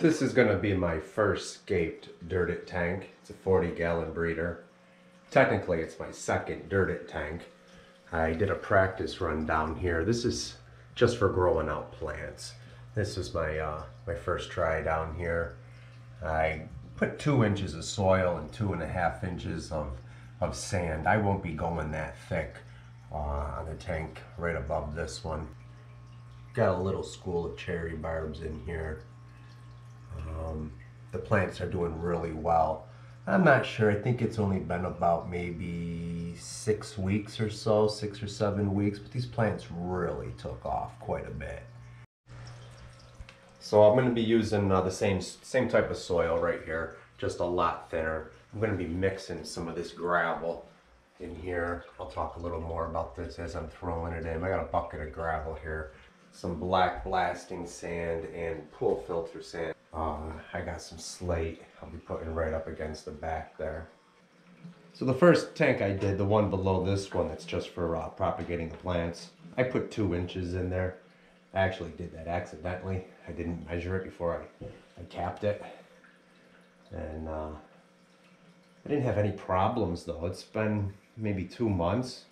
This is going to be my first scaped dirted tank. It's a 40-gallon breeder. Technically, it's my second dirted tank. I did a practice run down here. This is just for growing out plants. This was my first try down here. I put 2 inches of soil and 2.5 inches of sand. I won't be going that thick on the tank right above this one. Got a little school of cherry barbs in here. The plants are doing really well. I'm not sure, I think it's only been about maybe 6 weeks or so, 6 or 7 weeks, but these plants really took off quite a bit. So I'm going to be using the same type of soil right here, just a lot thinner. I'm going to be mixing some of this gravel in here. I'll talk a little more about this as I'm throwing it in. I got a bucket of gravel here, some black blasting sand and pool filter sand. I got some slate I'll be putting right up against the back there. So the first tank I did, the one below this one that's just for propagating the plants, I put 2 inches in there. I actually did that accidentally. I didn't measure it before I capped it. And I didn't have any problems though. It's been maybe 2 months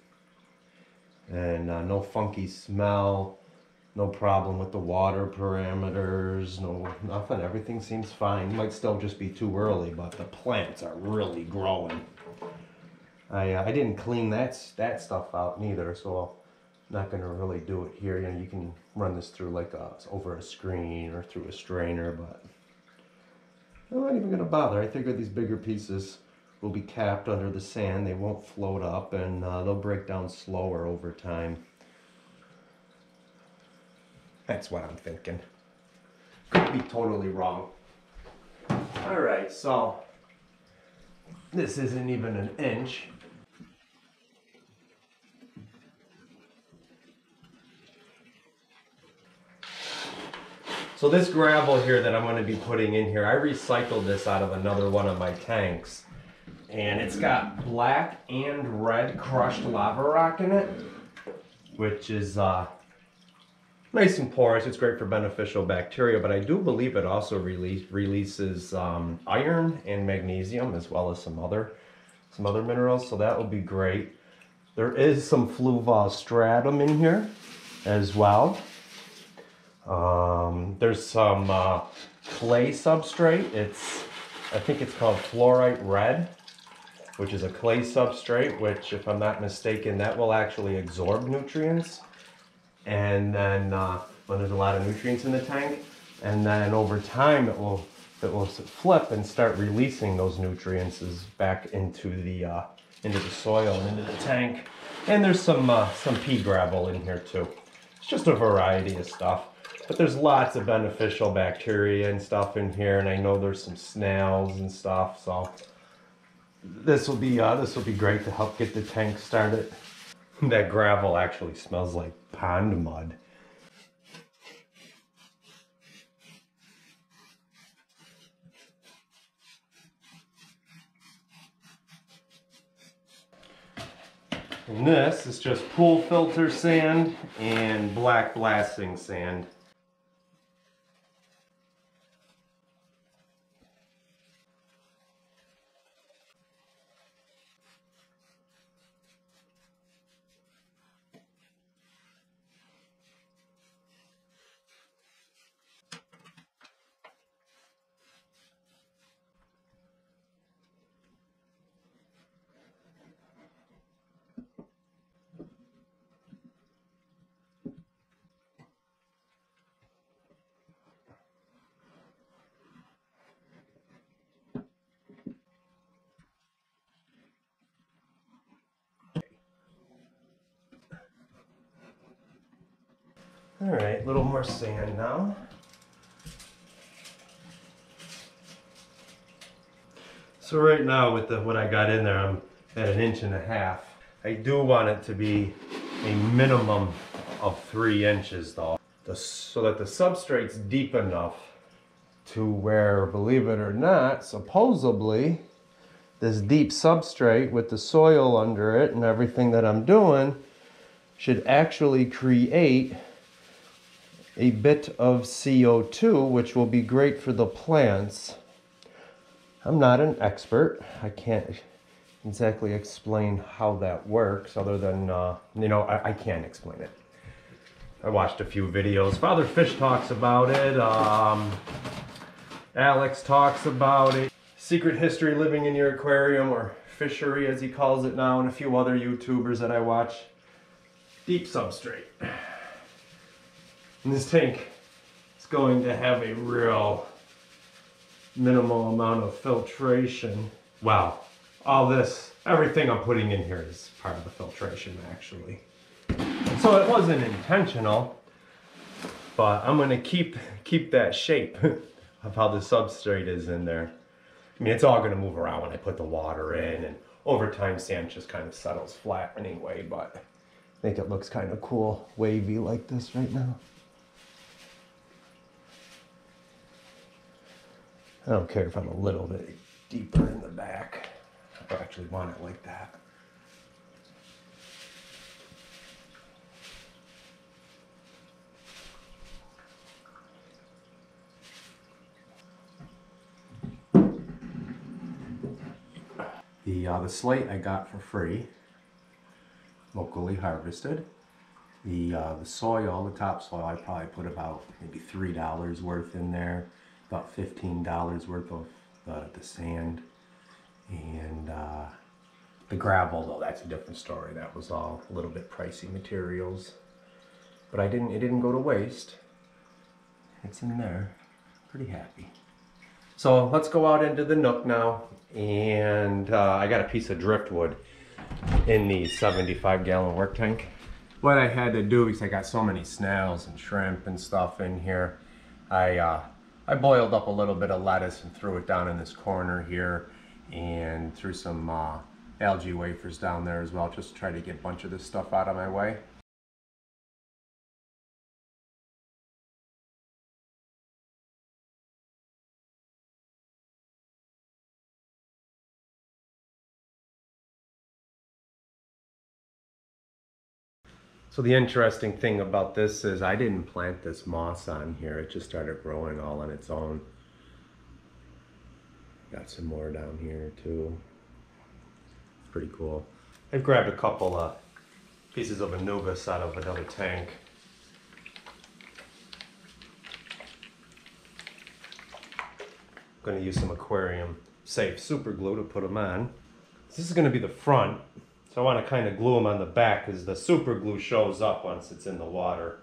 and no funky smell. No problem with the water parameters, nothing. Everything seems fine. Might still just be too early, but the plants are really growing. I didn't clean that stuff out neither, so I'm not going to really do it here. You know, you can run this through like over a screen or through a strainer, but I'm not even going to bother. I figure these bigger pieces will be capped under the sand. They won't float up, and they'll break down slower over time. That's what I'm thinking. Could be totally wrong. Alright, so this isn't even an inch. So this gravel here that I'm going to be putting in here, I recycled this out of another one of my tanks. And it's got black and red crushed lava rock in it, which is nice and porous. It's great for beneficial bacteria, but I do believe it also releases iron and magnesium as well as some other minerals, so that will be great. There is some fluvostratum in here as well. There's some clay substrate. I think it's called fluorite red, which is a clay substrate, which, if I'm not mistaken, that will actually absorb nutrients. And then when there's a lot of nutrients in the tank, and then over time it will flip and start releasing those nutrients back into the soil and into the tank. And there's some pea gravel in here too. It's just a variety of stuff, but there's lots of beneficial bacteria and stuff in here, and I know there's some snails and stuff. So this will be great to help get the tank started. That gravel actually smells like pond mud. And this is just pool filter sand and black blasting sand. All right, a little more sand now. So right now with what I got in there, I'm at 1.5 inches. I do want it to be a minimum of 3 inches though, so that the substrate's deep enough to where, believe it or not, supposedly this deep substrate with the soil under it and everything that I'm doing should actually create a bit of CO2, which will be great for the plants. I'm not an expert. I can't exactly explain how that works other than, I can't explain it. I watched a few videos. Father Fish talks about it. Alex talks about it. Secret History Living in Your Aquarium, or Fishery as he calls it now, and a few other YouTubers that I watch. Deep substrate. And this tank is going to have a real minimal amount of filtration. Wow. All this, everything I'm putting in here is part of the filtration actually. So it wasn't intentional, but I'm gonna keep that shape of how the substrate is in there. I mean, it's all gonna move around when I put the water in, and over time sand just kind of settles flat anyway, but I think it looks kind of cool, wavy like this right now. I don't care if I'm a little bit deeper in the back. I actually want it like that. The slate I got for free, locally harvested. The soil, the topsoil, I probably put about maybe $3 worth in there, about $15 worth of the sand, and the gravel, though, that's a different story. That was all a little bit pricey materials, but it didn't go to waste. It's in there. Pretty happy. So let's go out into the nook now, and I got a piece of driftwood in the 75-gallon work tank. What I had to do, because I got so many snails and shrimp and stuff in here, I boiled up a little bit of lettuce and threw it down in this corner here, and threw some algae wafers down there as well, just to try to get a bunch of this stuff out of my way. So the interesting thing about this is I didn't plant this moss on here. It just started growing all on its own. Got some more down here too. Pretty cool. I've grabbed a couple of pieces of Anubis out of another tank. I'm going to use some aquarium safe super glue to put them on. This is going to be the front. So I want to kind of glue them on the back because the super glue shows up once it's in the water.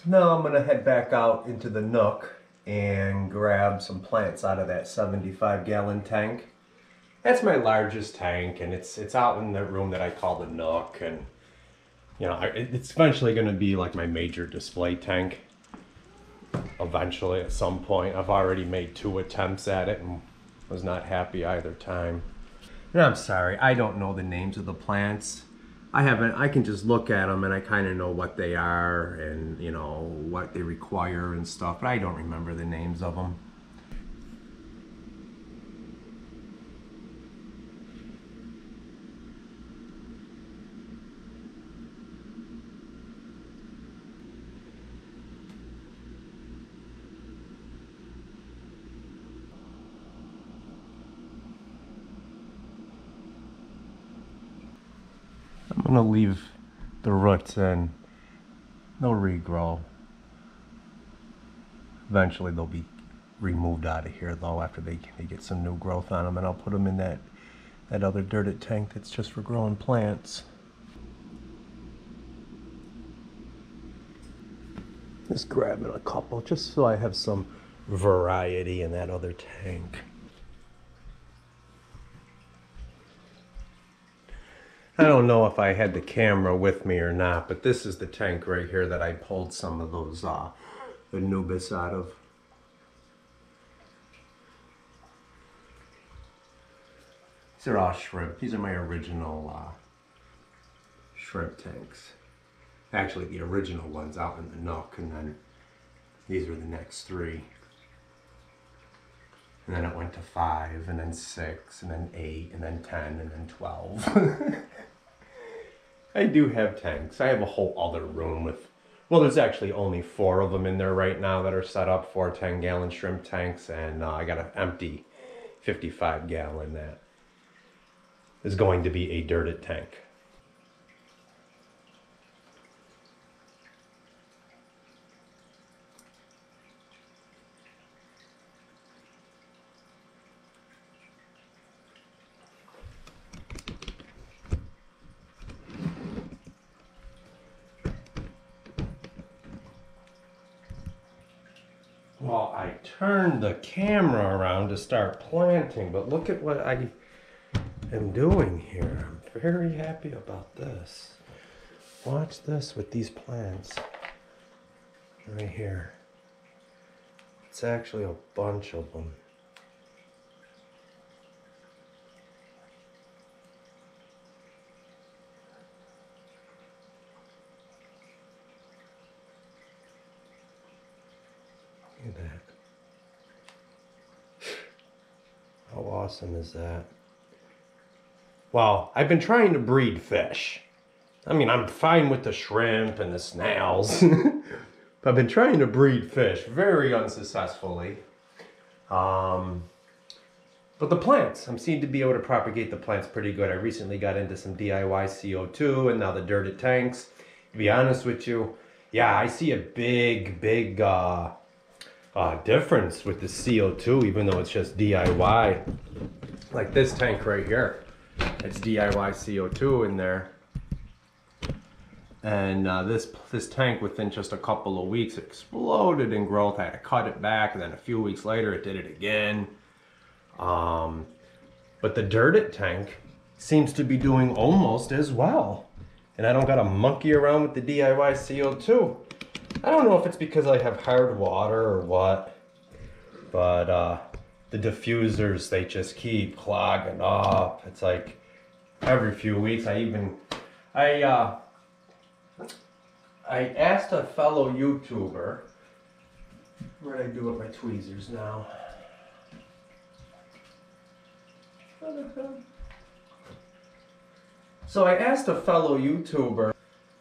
Now I'm going to head back out into the nook and grab some plants out of that 75-gallon tank. That's my largest tank, and it's out in the room that I call the nook, and you know, it's eventually going to be like my major display tank. Eventually, at some point. I've already made 2 attempts at it and was not happy either time. And I'm sorry, I don't know the names of the plants. I can just look at them and I kind of know what they are and, you know, what they require and stuff, but I don't remember the names of them. I'm going to leave the roots in. They'll regrow. Eventually they'll be removed out of here though after they get some new growth on them, and I'll put them in that other dirted tank that's just for growing plants. Just grabbing a couple just so I have some variety in that other tank. I don't know if I had the camera with me or not, but this is the tank right here that I pulled some of those Anubis out of. These are all shrimp. These are my original shrimp tanks. Actually, the original ones out in the nook, and then these are the next 3. And then it went to 5, and then 6, and then 8, and then 10, and then 12. I do have tanks. I have a whole other room with, well, there's actually only 4 of them in there right now that are set up for 10-gallon shrimp tanks, and I got an empty 55-gallon that is going to be a dirted tank. Well, I turned the camera around to start planting, but look at what I am doing here. I'm very happy about this. Watch this with these plants right here. It's actually a bunch of them. Look at that. How awesome is that? Well, I've been trying to breed fish. I mean, I'm fine with the shrimp and the snails. I've been trying to breed fish very unsuccessfully. But the plants, I seem to be able to propagate the plants pretty good. I recently got into some DIY CO2 and now the dirted tanks. To be honest with you, yeah, I see a big difference with the CO2, even though it's just DIY. Like this tank right here, it's DIY CO2 in there. And this tank, within just a couple of weeks, exploded in growth. I had to cut it back, and then a few weeks later, it did it again. But the dirted tank seems to be doing almost as well. And I don't got to monkey around with the DIY CO2. I don't know if it's because I have hard water or what, but the diffusers, they just keep clogging up. It's like every few weeks. I asked a fellow YouTuber, what did I do with my tweezers now? So I asked a fellow YouTuber,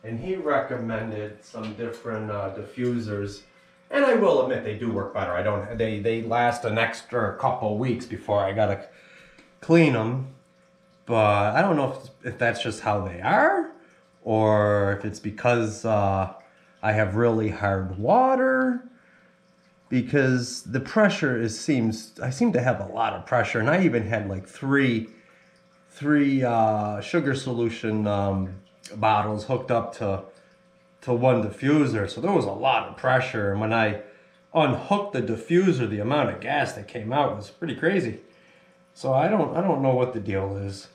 and he recommended some different diffusers, and I will admit they do work better. They last an extra couple weeks before I gotta clean them, but I don't know if that's just how they are, or if it's because I have really hard water, because the pressure I seem to have a lot of pressure, and I even had like three sugar solution bottles hooked up to one diffuser, so there was a lot of pressure, and when I unhooked the diffuser, the amount of gas that came out was pretty crazy. So I don't know what the deal is,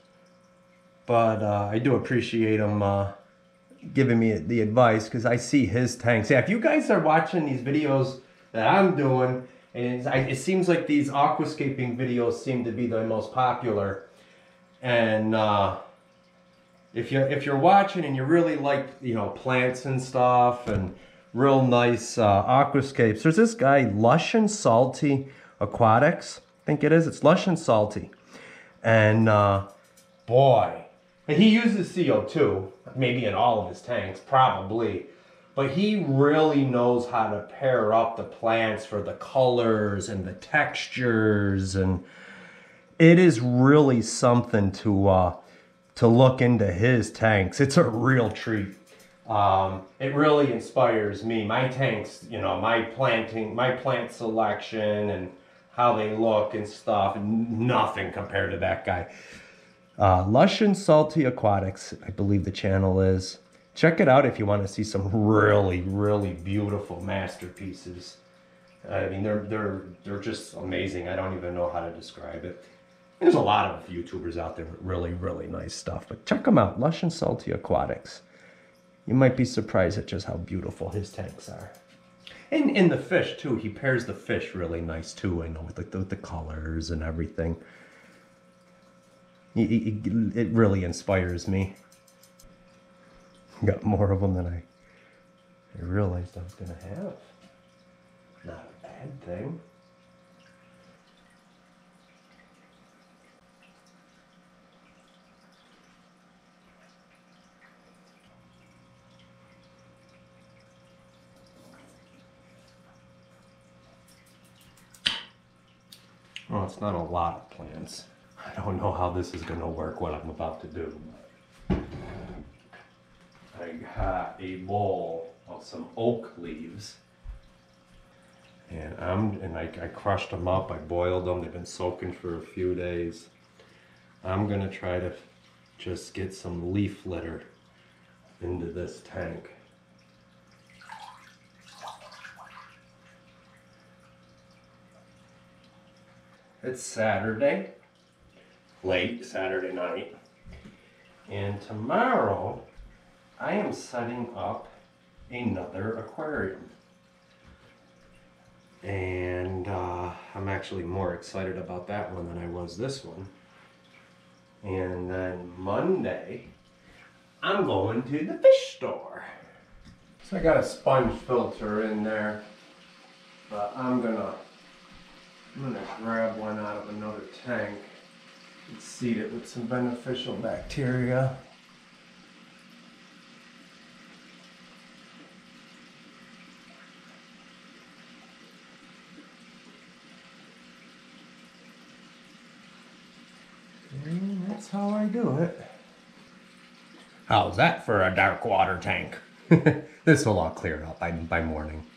but I do appreciate him giving me the advice, because I see his tanks. Yeah, if you guys are watching these videos that I'm doing, and it seems like these aquascaping videos seem to be the most popular, and if you're watching and you really like, you know, plants and stuff and real nice aquascapes, there's this guy, Lush and Salty Aquatics, I think it is. It's Lush and Salty, and boy, and he uses CO2 maybe in all of his tanks, probably, but he really knows how to pair up the plants for the colors and the textures, and it is really something to look into his tanks. It's a real treat. It really inspires me. My tanks, you know, my plant selection and how they look and stuff, nothing compared to that guy. Lush and Salty Aquatics, I believe the channel is. Check it out if you want to see some really, really beautiful masterpieces. I mean, they're just amazing. I don't even know how to describe it. There's a lot of YouTubers out there with really, really nice stuff, but check them out, Lush and Salty Aquatics. You might be surprised at just how beautiful his tanks are. And the fish too, he pairs the fish really nice too, I know, with the colors and everything. It really inspires me. Got more of them than I realized I was gonna have. Not a bad thing. Well, it's not a lot of plants. I don't know how this is going to work, what I'm about to do. I got a bowl of some oak leaves. And I crushed them up, I boiled them, they've been soaking for a few days. I'm going to try to just get some leaf litter into this tank. It's Saturday, late Saturday night, and tomorrow I am setting up another aquarium. And I'm actually more excited about that one than I was this one. And then Monday, I'm going to the fish store. So I got a sponge filter in there, but I'm gonna grab one out of another tank and seed it with some beneficial bacteria. And that's how I do it. How's that for a dark water tank? This will all clear up by morning.